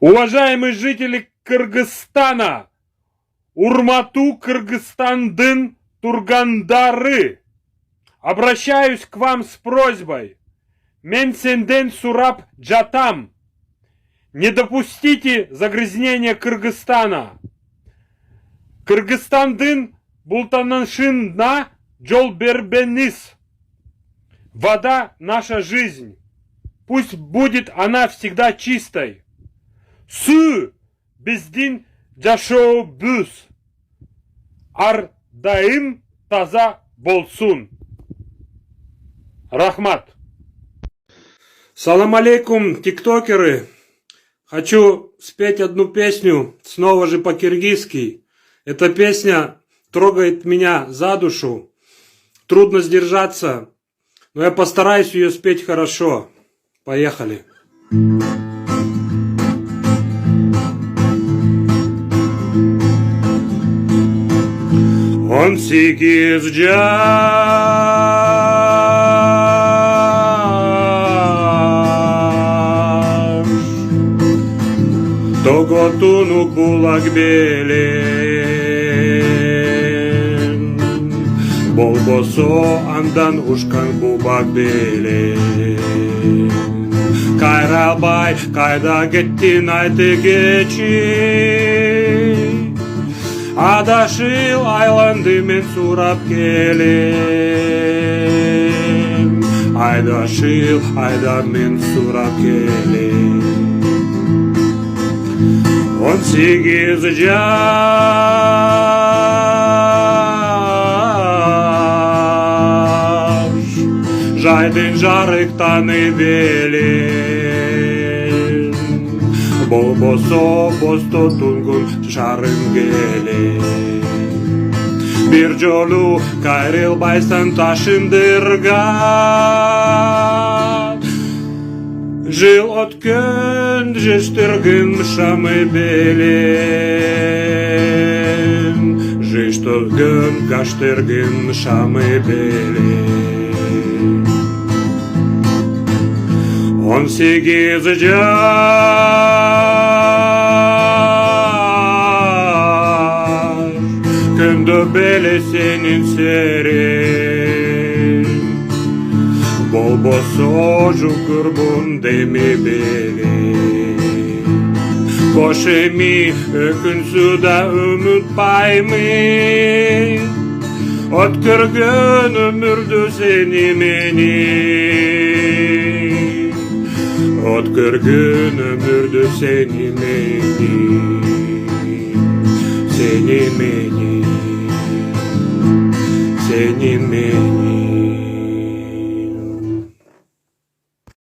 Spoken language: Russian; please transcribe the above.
Уважаемые жители Кыргызстана, Урмату, Кыргызстандын, Тургандары, обращаюсь к вам с просьбой. Мен сенден сурап жатам. Не допустите загрязнения Кыргызстана. Кыргызстандын бултанышына жол бербеңиз. Вода — наша жизнь. Пусть будет она всегда чистой. Су биздин жашообуз. Ар дайым таза болсун. Рахмат. Салам алейкум, тиктокеры. Хочу спеть одну песню, снова же по-киргизски. Эта песня трогает меня за душу. Трудно сдержаться, но я постараюсь ее спеть хорошо. Поехали. 18 жаш Тоготунук булак белен Болбосо андан ушкан бубак белен Кайралбай, кайда кеттин айтыгечи Адашыл айланды мен сурап келем Айдашыл айда мен сурап келем 18 жаш Жайдын жарыктаны белен Болбосо босто тунгун шарым келе Бир жолу кайрылбайсың ташындырган Жыл өткөн жештиргин шамы белен Жышт өткөн каштыргин шамы белен 18 жаш Күндө беле сенин серин Болбосо жукурбун деми белен Кош эми өкүнсү да унутпаймын Өткөргөн өмүрдү сени менен Өткөргөн өмүрдү сени менен Сени менен Сени менен